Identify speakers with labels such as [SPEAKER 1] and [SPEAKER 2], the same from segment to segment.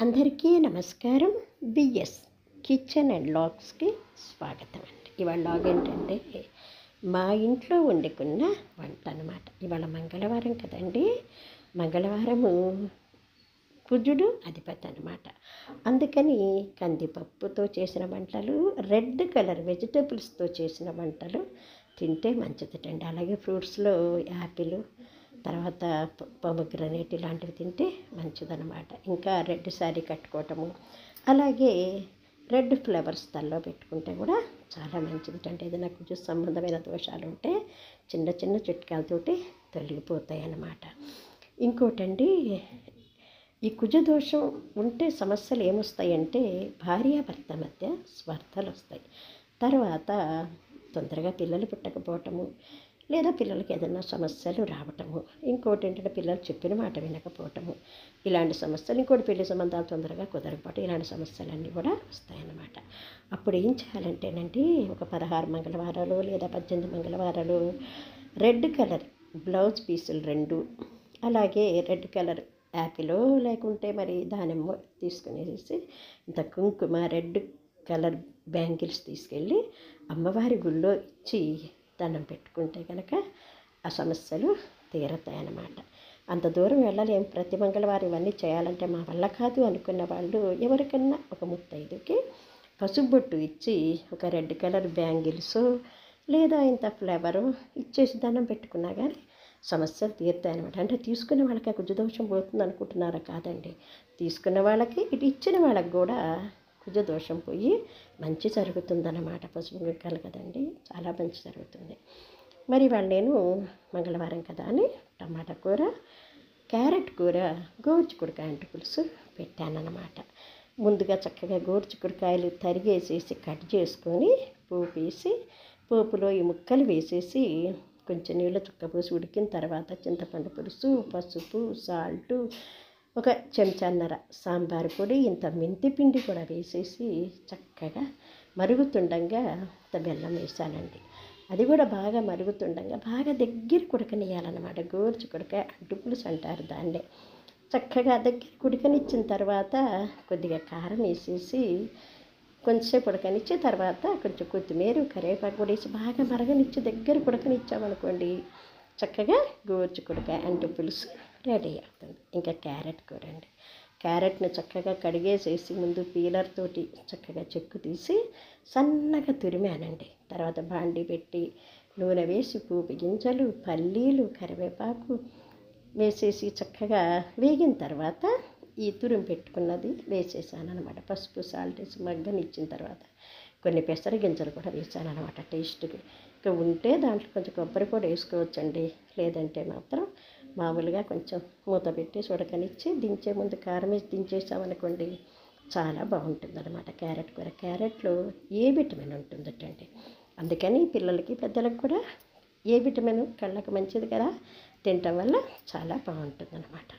[SPEAKER 1] అందరికీ నమస్కారం. BS kitchen and లాగ్స్కి స్వాగతం అండి. ఇవాళ లాగ్ ఏంటంటే మా ఇంట్లో వండుకున్న వంట అనమాట. ఇవాళ మంగళవారం కదండి. మంగళవారము కుజుడు అధిపతి అనమాట. అందుకని కందిపప్పుతో చేసిన వంటలు, రెడ్ కలర్ వెజిటబుల్స్తో చేసిన వంటలు తింటే మంచిదటండి. అలాగే ఫ్రూట్స్లో యాపిల్, తర్వాత పొమగ్రనేట్ ఇలాంటివి తింటే మంచిదన్నమాట. ఇంకా రెడ్ శారీ కట్టుకోవటము, అలాగే రెడ్ ఫ్లవర్స్ తల్లో పెట్టుకుంటే కూడా చాలా మంచిది. ఏదైనా కొంచెం సంబంధమైన దోషాలు ఉంటే చిన్న చిన్న చిట్కాలతోటి తొలగిపోతాయి అన్నమాట. ఇంకోటండి, ఈ కుజదోషం ఉంటే సమస్యలు ఏమొస్తాయంటే భార్యాభర్త మధ్య స్వార్థాలు వస్తాయి. తర్వాత తొందరగా పిల్లలు పుట్టకపోవటము, లేదా పిల్లలకి ఏదైనా సమస్యలు రావటము, ఇంకోటి ఏంటంటే పిల్లలు చెప్పిన మాట వినకపోవటము, ఇలాంటి సమస్యలు. ఇంకోటి పెళ్లి సంబంధాలు తొందరగా కుదరకపోవటం, ఇలాంటి సమస్యలన్నీ కూడా వస్తాయన్నమాట. అప్పుడు ఏం చేయాలంటేనండి, ఒక 16 మంగళవారాలు లేదా 18 మంగళవారాలు రెడ్ కలర్ బ్లౌజ్ పీసులు 2, అలాగే రెడ్ కలర్ యాపిల్ లేకుంటే మరి దానిమ్మ తీసుకునేసి ఇంత కుంకుమ, రెడ్ కలర్ బ్యాంగిల్స్ తీసుకెళ్ళి అమ్మవారి గుళ్ళో ఇచ్చి దండం పెట్టుకుంటే కనుక ఆ సమస్యలు తీరతాయన్నమాట. అంత దూరం వెళ్ళలేం, ప్రతి మంగళవారం ఇవన్నీ చేయాలంటే మా వల్ల కాదు అనుకున్న వాళ్ళు ఎవరికన్నా ఒక ముత్తైదుకి పసుబొట్టు ఇచ్చి ఒక రెడ్ కలర్ బ్యాంగిల్స్ లేదా ఇంత ఫ్లవరు ఇచ్చేసి దండం పెట్టుకున్నా కానీ సమస్యలు తీరుతాయన్నమాట. అంటే తీసుకున్న వాళ్ళకి ఆ కుజదోషం పోతుంది అనుకుంటున్నారా? కాదండి. తీసుకున్న వాళ్ళకి, ఇటు ఇచ్చిన వాళ్ళకి కూడా కుజదోషం పోయి మంచి జరుగుతుందన్నమాట. పసుపు గుంకాలు కదండి, చాలా మంచి జరుగుతుంది. మరి వాళ్ళు నేను మంగళవారం కదా అని టమాటా కూర, క్యారెట్ కూర, గోరుచిక్కుడుకాయ పులుసు పెట్టానన్నమాట. ముందుగా చక్కగా గోరుచిక్కుడుకాయలు తరిగేసేసి కట్ చేసుకొని పోపు వేసి, పోపులో ఈ ముక్కలు వేసేసి కొంచెం నీళ్ళు చుక్కపోసి ఉడికిన తర్వాత చింతపండు పులుసు, పసుపు, సాల్టు, ఒక చెంచాన్నర సాంబార్ పొడి, ఇంత మెంతి పిండి కూడా వేసేసి చక్కగా మరుగుతుండగా ఇంత బెల్లం వేసానండి. అది కూడా బాగా మరుగుతుండగా బాగా దగ్గర ఉడకనియాలన్నమాట. గోరుచిక్కుడుకాయ పులుసు అంటారు దాన్నే. చక్కగా దగ్గర ఉడకనిచ్చిన తర్వాత కొద్దిగా కారం వేసేసి కొంచెంసేపు ఉడకనిచ్చి తర్వాత కొంచెం కొత్తిమీర, కరివేపాకు కూడా వేసి బాగా మరగనిచ్చి దగ్గర ఉడకనిచ్చామనుకోండి, చక్కగా గోరుచిక్కుడుకాయ పులుసు రెడీ అవుతుంది. ఇంకా క్యారెట్ కూర అండి. క్యారెట్ని చక్కగా కడిగేసేసి ముందు పీలర్ తోటి చక్కగా చెక్కు తీసి సన్నగా తురిమానండి. తర్వాత బాండి పెట్టి నూనె వేసి పోపు గింజలు, పల్లీలు, కరివేపాకు వేసేసి చక్కగా వేగిన తర్వాత ఈ తురిమి పెట్టుకున్నది వేసేసాను అనమాట. పసుపు, సాల్ట్ వేసి మగ్గనిచ్చిన తర్వాత కొన్ని పెసర గింజలు కూడా వేసాను అనమాట టేస్ట్కి. ఇంకా ఉంటే దాంట్లో కొంచెం కొబ్బరి పొడి వేసుకోవచ్చండి, లేదంటే మాత్రం మామూలుగా కొంచెం మూత పెట్టి ఉడకనిచ్చి దించే ముందు కారం వేసి దించేసామనుకోండి, చాలా బాగుంటుంది అనమాట క్యారెట్ కూర. క్యారెట్లో ఏ విటమిన్ ఉంటుందటండి, అందుకని పిల్లలకి పెద్దలకు కూడా ఏ విటమిన్ కళ్ళకు మంచిది కదా, తినటం వల్ల చాలా బాగుంటుంది అనమాట.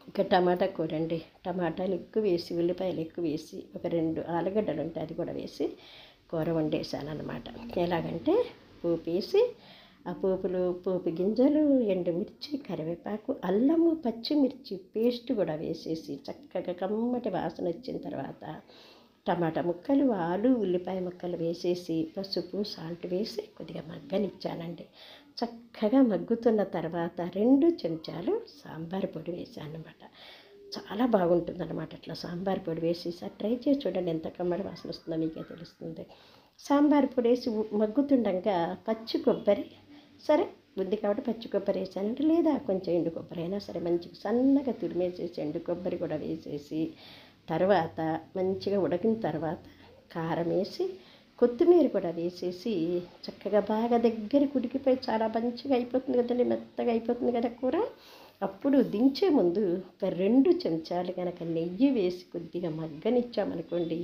[SPEAKER 1] ఇంకా టమాటా కూర అండి. టమాటాలు ఎక్కువ వేసి, ఉల్లిపాయలు ఎక్కువ వేసి, ఒక 2 ఆలుగడ్డలు ఉంటే అది కూడా వేసి కూర వండేసాను అనమాట. ఎలాగంటే పోపు వేసి ఆ పోపులో పోపు గింజలు, ఎండుమిర్చి, కరివేపాకు, అల్లము, పచ్చిమిర్చి పేస్ట్ కూడా వేసేసి చక్కగా కమ్మటి వాసన వచ్చిన తర్వాత టమాటా ముక్కలు, ఆలు, ఉల్లిపాయ ముక్కలు వేసేసి పసుపు, సాల్ట్ వేసి కొద్దిగా మగ్గనిచ్చానండి. చక్కగా మగ్గుతున్న తర్వాత 2 చెంచాలు సాంబార్ పొడి వేసాను అన్నమాట. చాలా బాగుంటుందన్నమాట. అట్లా సాంబార్ పొడి వేసి ట్రై చేసి చూడండి, ఎంత కమ్మడి వాసన వస్తుందో మీకే తెలుస్తుంది. సాంబార్ పొడి వేసి మగ్గుతుండగా పచ్చి కొబ్బరి, సరే ఉంది కాబట్టి పచ్చి కొబ్బరి వేసానంటే, లేదా కొంచెం ఎండు కొబ్బరి అయినా సరే మంచిగా సన్నగా తురిమేసేసి ఎండు కొబ్బరి కూడా వేసేసి తర్వాత మంచిగా ఉడికిన తర్వాత కారం వేసి కొత్తిమీర కూడా వేసేసి చక్కగా బాగా దగ్గర ఉడికిపోయి చాలా మంచిగా అయిపోతుంది కదండి, మెత్తగా అయిపోతుంది కదా కూర. అప్పుడు దించే ముందు ఒక 2 చెంచాలు కనుక నెయ్యి వేసి కొద్దిగా మగ్గనిచ్చామనుకోండి,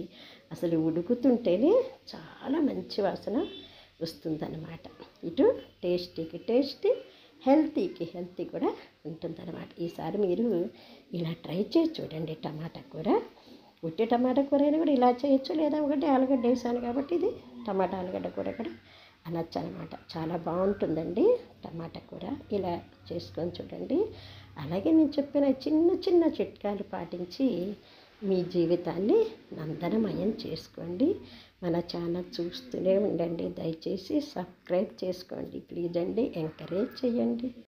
[SPEAKER 1] అసలు ఉడుకుతుంటేనే చాలా మంచి వాసన వస్తుందన్నమాట. ఇటు టేస్టీకి టేస్టీ, హెల్తీకి హెల్తీ కూడా ఉంటుందన్నమాట. ఈసారి మీరు ఇలా ట్రై చేసి చూడండి. టమాటా కూర, ఉట్టి టమాటా కూర అయినా కూడా ఇలా చేయొచ్చు, లేదా ఒకటి ఆలుగడ్డ వేసాను కాబట్టి ఇది టమాటా ఆలుగడ్డ కూర కూడా అనొచ్చు అనమాట. చాలా బాగుంటుందండి టమాటా కూర. ఇలా చేసుకొని చూడండి. అలాగే నేను చెప్పిన చిన్న చిన్న చిట్కాలు పాటించి మీ జీవితాన్ని నందనమయం చేసుకోండి. మన ఛానల్ చూస్తూనే ఉండండి. దయచేసి సబ్స్క్రైబ్ చేసుకోండి ప్లీజ్ అండి. ఎంకరేజ్ చేయండి.